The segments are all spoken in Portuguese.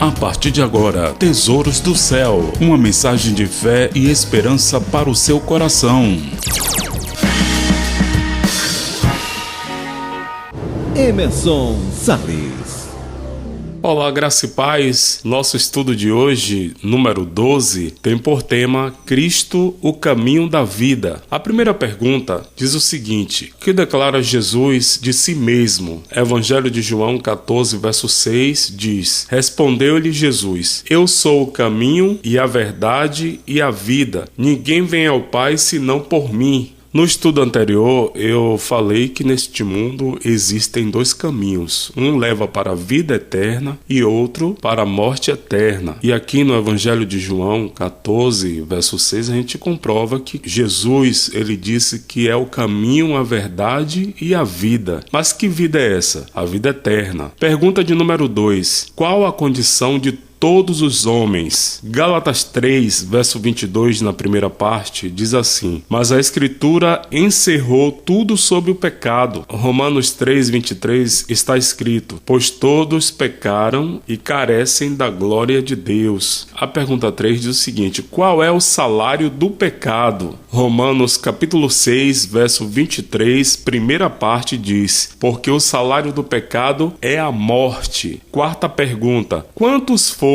A partir de agora, Tesouros do Céu, uma mensagem de fé e esperança para o seu coração. Emerson Salles. Olá, graça e paz. Nosso estudo de hoje, número 12, tem por tema Cristo, o caminho da vida. A primeira pergunta diz o seguinte: o que declara Jesus de si mesmo? Evangelho de João 14, verso 6 diz: respondeu-lhe Jesus: eu sou o caminho e a verdade e a vida. Ninguém vem ao Pai senão por mim. No estudo anterior, eu falei que neste mundo existem dois caminhos. Um leva para a vida eterna e outro para a morte eterna. E aqui no Evangelho de João 14, verso 6, a gente comprova que Jesus, ele disse que é o caminho, a verdade e a vida. Mas que vida é essa? A vida eterna. Pergunta de número 2. Qual a condição de todos os homens? Gálatas 3, verso 22, na primeira parte, diz assim: mas a Escritura encerrou tudo sobre o pecado. Romanos 3, 23 está escrito: pois todos pecaram e carecem da glória de Deus. A pergunta 3 diz o seguinte: qual é o salário do pecado? Romanos capítulo 6, verso 23, primeira parte diz: porque o salário do pecado é a morte. Quarta pergunta: quantos foram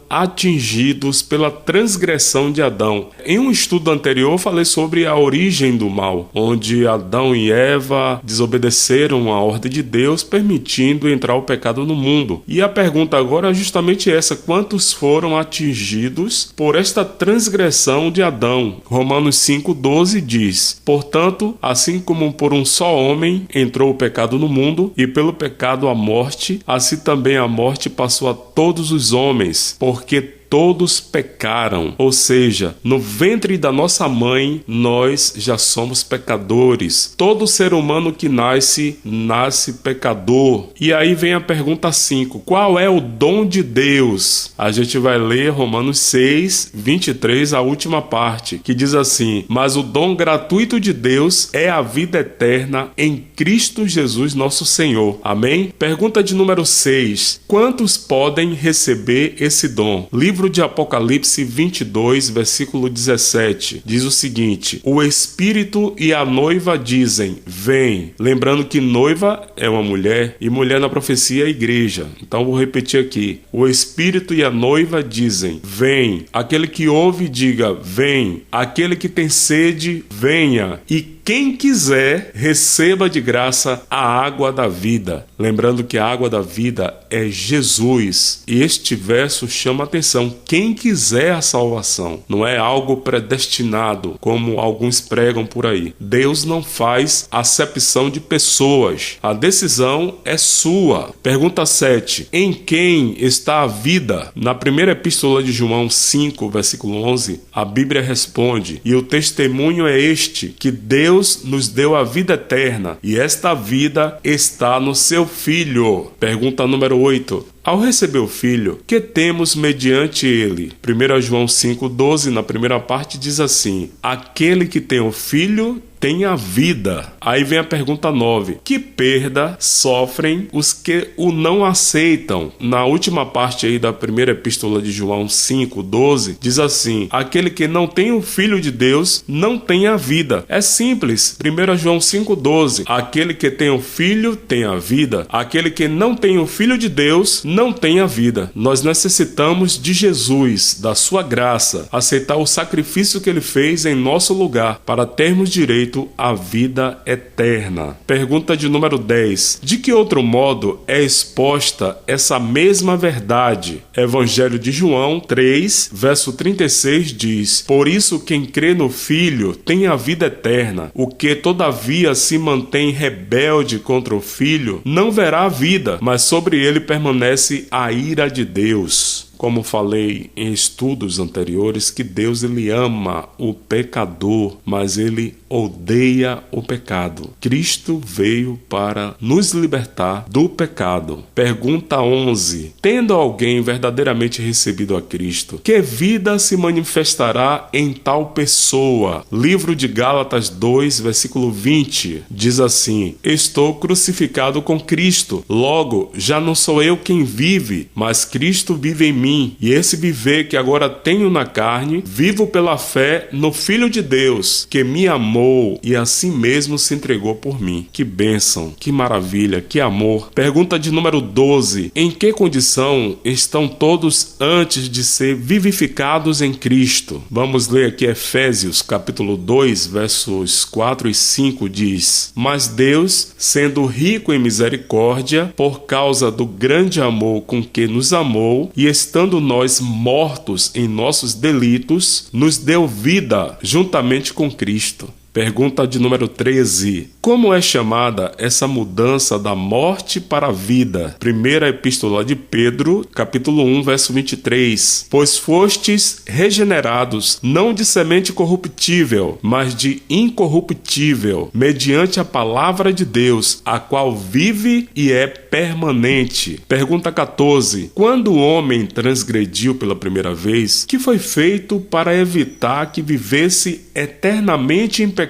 atingidos pela transgressão de Adão? Em um estudo anterior eu falei sobre a origem do mal, onde Adão e Eva desobedeceram a ordem de Deus, permitindo entrar o pecado no mundo. E a pergunta agora é justamente essa: quantos foram atingidos por esta transgressão de Adão? Romanos 5,12 diz: portanto, assim como por um só homem entrou o pecado no mundo, e pelo pecado a morte, assim também a morte passou a todos os homens, porque todos pecaram. Ou seja, no ventre da nossa mãe, nós já somos pecadores. Todo ser humano que nasce pecador. E aí vem a pergunta 5. Qual é o dom de Deus? A gente vai ler Romanos 6, 23, a última parte, que diz assim: mas o dom gratuito de Deus é a vida eterna em Cristo Jesus nosso Senhor. Amém? Pergunta de número 6. Quantos podem receber esse dom? Livro de Apocalipse 22, versículo 17, diz o seguinte: o Espírito e a noiva dizem, vem. Lembrando que noiva é uma mulher e mulher na profecia é a igreja. Então vou repetir aqui: o Espírito e a noiva dizem, vem. Aquele que ouve, diga, vem. Aquele que tem sede, venha. E quem quiser, receba de graça a água da vida. Lembrando que a água da vida é Jesus. E este verso chama a atenção. Quem quiser a salvação. Não é algo predestinado, como alguns pregam por aí. Deus não faz acepção de pessoas. A decisão é sua. Pergunta 7. Em quem está a vida? Na primeira epístola de João 5, versículo 11, a Bíblia responde: e o testemunho é este, que Deus nos deu a vida eterna, e esta vida está no seu Filho. Pergunta número 8. Ao receber o Filho, que temos mediante ele? 1 João 5,12, na primeira parte, diz assim: aquele que tem o Filho tem a vida. Aí vem a pergunta 9. Que perda sofrem os que o não aceitam? Na última parte aí da primeira epístola de João 5,12, diz assim: aquele que não tem o Filho de Deus não tem a vida. É simples. 1 João 5,12. Aquele que tem o Filho tem a vida. Aquele que não tem o Filho de Deus não tem a vida. Nós necessitamos de Jesus, da sua graça, aceitar o sacrifício que ele fez em nosso lugar para termos direito à vida eterna. Pergunta de número 10. De que outro modo é exposta essa mesma verdade? Evangelho de João 3, verso 36 diz: por isso quem crê no Filho tem a vida eterna. O que todavia se mantém rebelde contra o Filho não verá a vida, mas sobre ele permanece a ira de Deus. como falei em estudos anteriores, que Deus ele ama o pecador, mas ele odeia o pecado. Cristo veio para nos libertar do pecado. Pergunta 11. Tendo alguém verdadeiramente recebido a Cristo, que vida se manifestará em tal pessoa? Livro de Gálatas 2, versículo 20, diz assim: estou crucificado com Cristo, logo já não sou eu quem vive, mas Cristo vive em mim, e esse viver que agora tenho na carne, vivo pela fé no Filho de Deus, que me amou e assim mesmo se entregou por mim. Que bênção, que maravilha, que amor. Pergunta de número 12. Em que condição estão todos antes de ser vivificados em Cristo? Vamos ler aqui Efésios capítulo 2, versos 4 e 5 diz: mas Deus, sendo rico em misericórdia, por causa do grande amor com que nos amou, e estando nós mortos em nossos delitos, nos deu vida juntamente com Cristo. Pergunta de número 13. Como é chamada essa mudança da morte para a vida? Primeira Epístola de Pedro, capítulo 1, verso 23. Pois fostes regenerados, não de semente corruptível, mas de incorruptível, mediante a palavra de Deus, a qual vive e é permanente. Pergunta 14. Quando o homem transgrediu pela primeira vez, que foi feito para evitar que vivesse eternamente em pecado?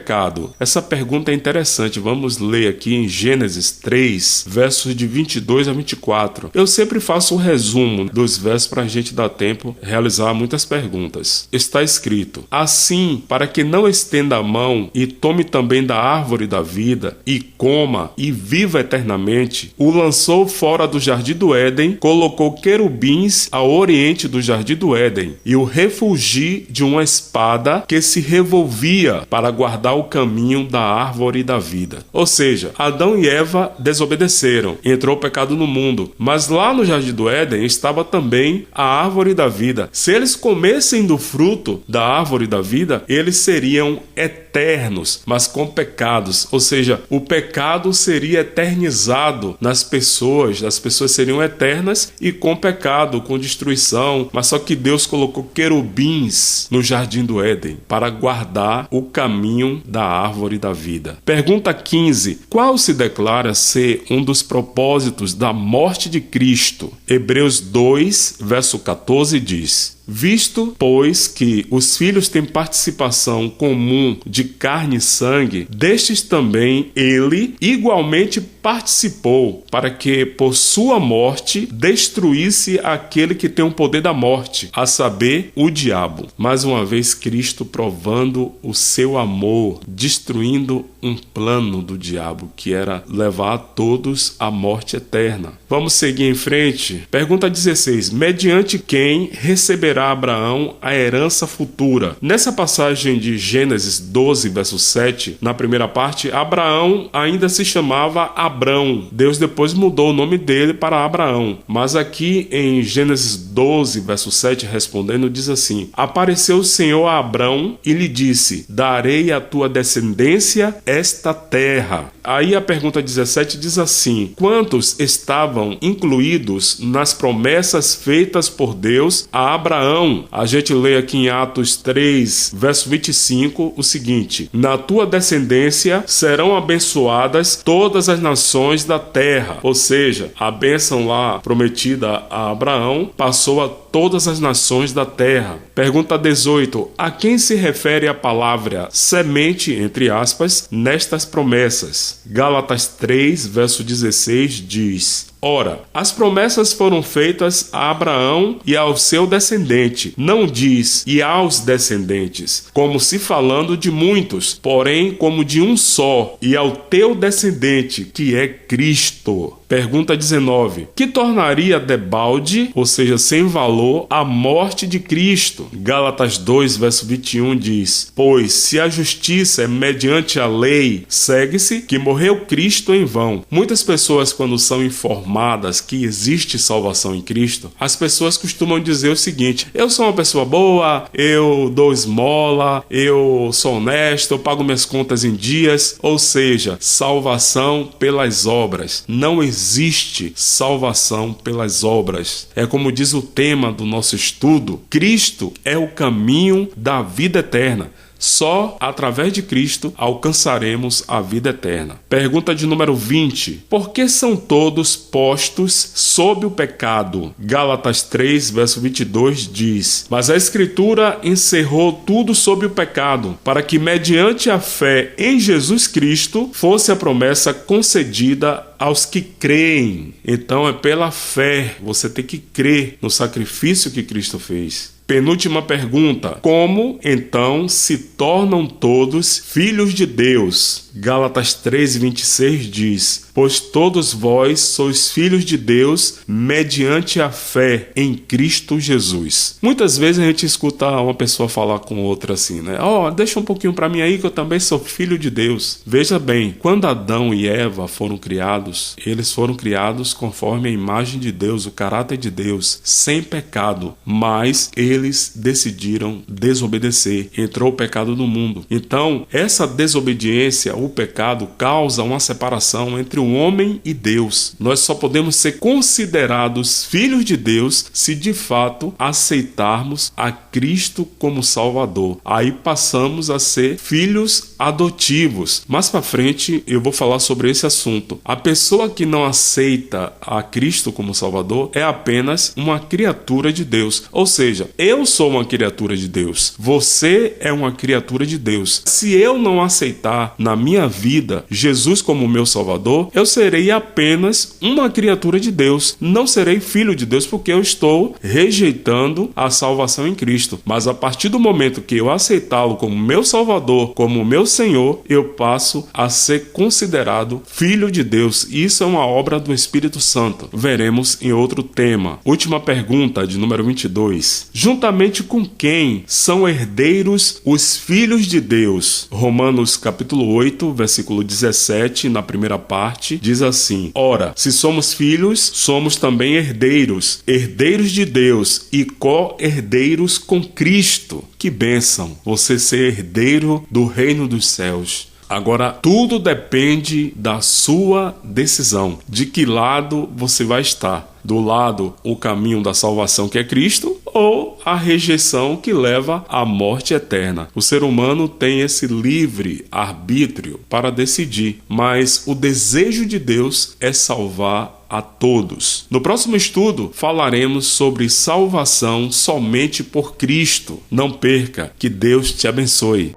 Essa pergunta é interessante. Vamos ler aqui em Gênesis 3, versos de 22 a 24. Eu sempre faço um resumo dos versos para a gente dar tempo de realizar muitas perguntas. Está escrito: assim, para que não estenda a mão e tome também da árvore da vida, e coma e viva eternamente, o lançou fora do jardim do Éden, colocou querubins ao oriente do jardim do Éden, e o refugi de uma espada que se revolvia para guardar o caminho da árvore da vida. Ou seja, Adão e Eva desobedeceram, entrou o pecado no mundo, mas lá no jardim do Éden estava também a árvore da vida. Se eles comessem do fruto da árvore da vida, eles seriam eternos, mas com pecados, ou seja, o pecado seria eternizado nas pessoas, as pessoas seriam eternas e com pecado, com destruição, mas só que Deus colocou querubins no jardim do Éden para guardar o caminho da árvore da vida. Pergunta 15. Qual se declara ser um dos propósitos da morte de Cristo? Hebreus 2, verso 14 diz: visto, pois, que os filhos têm participação comum de carne e sangue, destes também ele igualmente participou, para que por sua morte destruísse aquele que tem o poder da morte, a saber, o diabo. Mais uma vez, Cristo provando o seu amor, destruindo um plano do diabo, que era levar a todos à morte eterna. Vamos seguir em frente. Pergunta 16. Mediante quem receberá Abraão a herança futura? Nessa passagem de Gênesis 12, verso 7, na primeira parte, Abraão ainda se chamava Abrão. Deus depois mudou o nome dele para Abraão. Mas aqui em Gênesis 12, verso 7, respondendo, diz assim: apareceu o Senhor a Abrão e lhe disse: darei à tua descendência esta terra. Aí a pergunta 17 diz assim: quantos estavam incluídos nas promessas feitas por Deus a Abraão? A gente lê aqui em Atos 3, verso 25, o seguinte: na tua descendência serão abençoadas todas as nações da terra. Ou seja, a bênção lá prometida a Abraão passou a todas as nações da terra. Pergunta 18. A quem se refere a palavra semente, entre aspas, nestas promessas? Gálatas 3, verso 16 diz: ora, as promessas foram feitas a Abraão e ao seu descendente. Não diz e aos descendentes, como se falando de muitos, porém como de um só, e ao teu descendente, que é Cristo. Pergunta 19. Que tornaria debalde, ou seja, sem valor, a morte de Cristo? Gálatas 2, verso 21 diz: pois se a justiça é mediante a lei, segue-se que morreu Cristo em vão. Muitas pessoas, quando são informadas que existe salvação em Cristo, as pessoas costumam dizer o seguinte: eu sou uma pessoa boa, eu dou esmola, eu sou honesto, eu pago minhas contas em dias. Ou seja, salvação pelas obras. Não existe existe salvação pelas obras. É como diz o tema do nosso estudo: Cristo é o caminho da vida eterna. Só através de Cristo alcançaremos a vida eterna. Pergunta de número 20. Por que são todos postos sob o pecado? Gálatas 3, verso 22 diz: Mas a Escritura encerrou tudo sob o pecado, para que mediante a fé em Jesus Cristo fosse a promessa concedida aos que creem. Então é pela fé, você tem que crer no sacrifício que Cristo fez. Penúltima pergunta: como então se tornam todos filhos de Deus? Gálatas 3:26 diz: Pois todos vós sois filhos de Deus mediante a fé em Cristo Jesus. Muitas vezes a gente escuta uma pessoa falar com outra assim, né? Deixa um pouquinho para mim aí que eu também sou filho de Deus. Veja bem, quando Adão e Eva foram criados, eles foram criados conforme a imagem de Deus, o caráter de Deus, sem pecado, mas eles decidiram desobedecer. Entrou o pecado no mundo. Então, essa desobediência, o pecado, causa uma separação entre o homem e Deus. Nós só podemos ser considerados filhos de Deus se de fato aceitarmos a Cristo como Salvador. Aí passamos a ser filhos adotivos. Mais para frente eu vou falar sobre esse assunto. A pessoa que não aceita a Cristo como Salvador é apenas uma criatura de Deus. Ou seja, eu sou uma criatura de Deus. Você é uma criatura de Deus. Se eu não aceitar na minha vida Jesus como meu Salvador, eu serei apenas uma criatura de Deus. Não serei filho de Deus porque eu estou rejeitando a salvação em Cristo. Mas a partir do momento que eu aceitá-lo como meu Salvador, como meu Senhor, eu passo a ser considerado filho de Deus. Isso é uma obra do Espírito Santo. Veremos em outro tema. Última pergunta, de número 22. Juntamente com quem são herdeiros os filhos de Deus? Romanos capítulo 8, versículo 17, na primeira parte, diz assim: Ora, se somos filhos, somos também herdeiros, herdeiros de Deus e co-herdeiros com Cristo. Que bênção, você ser herdeiro do reino dos céus. Agora, tudo depende da sua decisão, de que lado você vai estar. Do lado, o caminho da salvação, que é Cristo, ou a rejeição que leva à morte eterna. O ser humano tem esse livre arbítrio para decidir, mas o desejo de Deus é salvar a todos. No próximo estudo, falaremos sobre salvação somente por Cristo. Não perca, que Deus te abençoe.